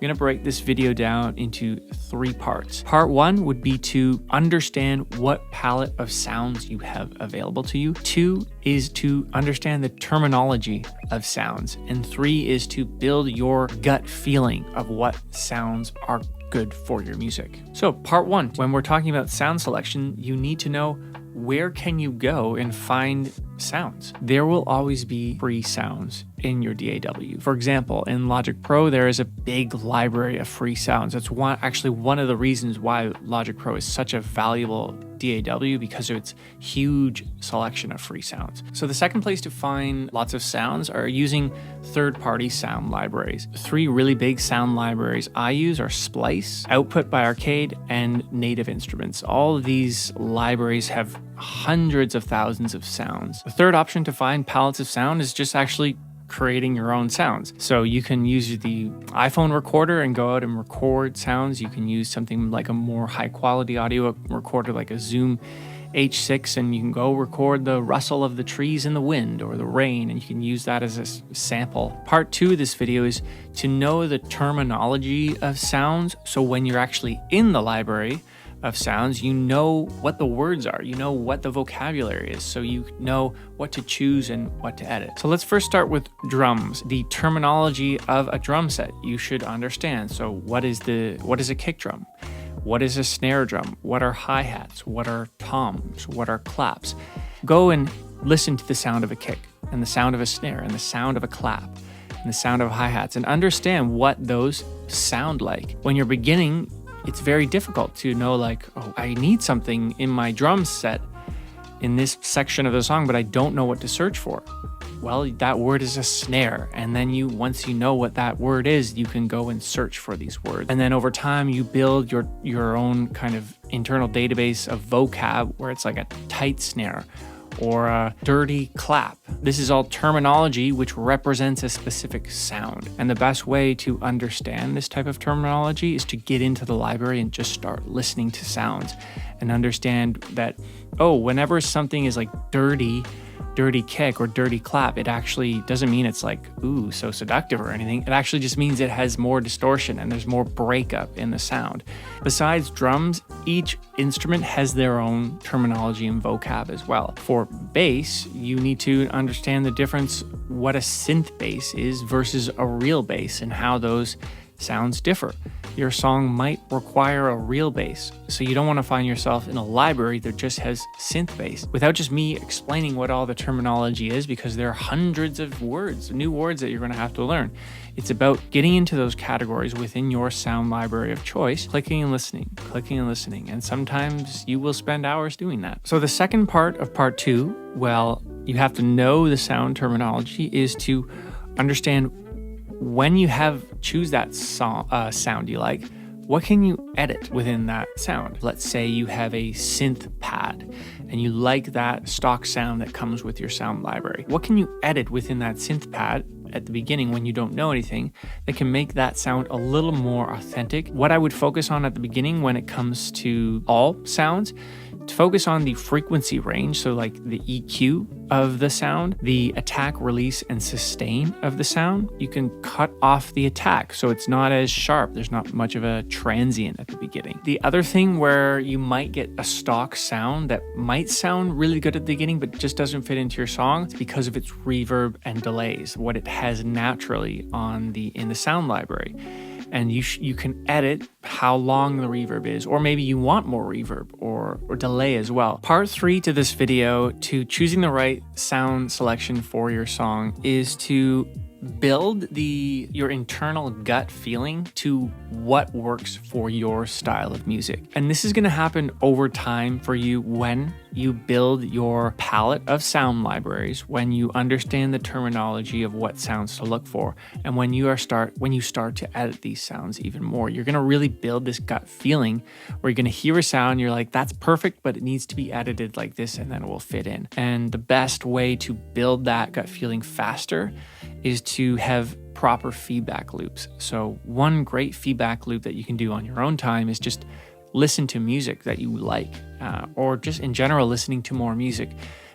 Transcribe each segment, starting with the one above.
I'm gonna break this video down into 3 parts. Part 1 would be to understand what palette of sounds you have available to you. 2 is to understand the terminology of sounds. And 3 is to build your gut feeling of what sounds are good for your music. So part 1, when we're talking about sound selection, you need to know where can you go and find sounds. There will always be free sounds in your DAW. For example, in Logic Pro, there is a big library of free sounds. That's actually one of the reasons why Logic Pro is such a valuable DAW, because of its huge selection of free sounds. So the second place to find lots of sounds are using third-party sound libraries. 3 really big sound libraries I use are Splice, Output by Arcade, and Native Instruments. All of these libraries have hundreds of thousands of sounds. The third option to find palettes of sound is just actually creating your own sounds. So you can use the iPhone recorder and go out and record sounds. You can use something like a more high quality audio recorder like a Zoom H6, and you can go record the rustle of the trees in the wind or the rain, and you can use that as a sample. Part 2 of this video is to know the terminology of sounds. So when you're actually in the library of sounds, you know what the words are, you know what the vocabulary is, so you know what to choose and what to edit. So let's first start with drums. The terminology of a drum set you should understand. So what is a kick drum? What is a snare drum? What are hi-hats? What are toms? What are claps? Go and listen to the sound of a kick and the sound of a snare and the sound of a clap and the sound of hi-hats, and understand what those sound like. When you're beginning, it's very difficult to know, like, oh, I need something in my drum set in this section of the song, but I don't know what to search for. Well, that word is a snare. And then once you know what that word is, you can go and search for these words. And then over time, you build your own kind of internal database of vocab, where it's like a tight snare or a dirty clap. This is all terminology which represents a specific sound. And the best way to understand this type of terminology is to get into the library and just start listening to sounds and understand that, oh, whenever something is like dirty kick or dirty clap, it actually doesn't mean it's like, ooh, so seductive or anything. It actually just means it has more distortion and there's more breakup in the sound. Besides drums, each instrument has their own terminology and vocab as well. For bass, you need to understand the difference, what a synth bass is versus a real bass, and how those sounds differ. Your song might require a real bass, so you don't want to find yourself in a library that just has synth bass. Without just me explaining what all the terminology is, because there are hundreds of words, new words that you're going to have to learn. It's about getting into those categories within your sound library of choice, clicking and listening, and sometimes you will spend hours doing that. So the second part of part 2, well, you have to know the sound terminology, is to understand when you choose that sound you like, what can you edit within that sound? Let's say you have a synth pad and you like that stock sound that comes with your sound library. What can you edit within that synth pad at the beginning when you don't know anything that can make that sound a little more authentic? What I would focus on at the beginning when it comes to all sounds, to focus on the frequency range, so like the EQ of the sound, the attack, release, and sustain of the sound. You can cut off the attack so it's not as sharp. There's not much of a transient at the beginning. The other thing where you might get a stock sound that might sound really good at the beginning but just doesn't fit into your song, it's because of its reverb and delays, what it has naturally in the sound library. And you can edit how long the reverb is, or maybe you want more reverb or delay as well. Part 3 to this video, to choosing the right sound selection for your song, is to build your internal gut feeling to what works for your style of music. And this is going to happen over time for you when you build your palette of sound libraries, when you understand the terminology of what sounds to look for, and when you start to edit these sounds even more. You're going to really build this gut feeling where you're going to hear a sound, you're like, that's perfect, but it needs to be edited like this, and then it will fit in. And the best way to build that gut feeling faster is to have proper feedback loops. So one great feedback loop that you can do on your own time is just listen to music that you like, or just in general listening to more music,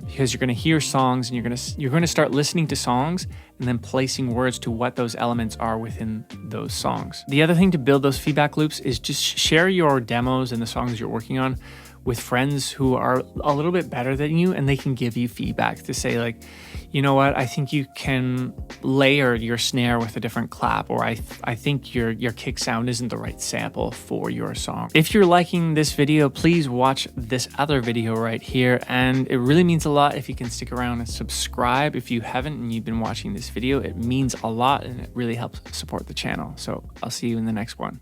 because you're going to hear songs and you're going to start listening to songs and then placing words to what those elements are within those songs. The other thing to build those feedback loops is just share your demos and the songs you're working on with friends who are a little bit better than you, and they can give you feedback to say like, you know what, I think you can layer your snare with a different clap, or I think your kick sound isn't the right sample for your song. If you're liking this video, please watch this other video right here, and it really means a lot if you can stick around and subscribe if you haven't and you've been watching this video. It means a lot and it really helps support the channel. So I'll see you in the next one.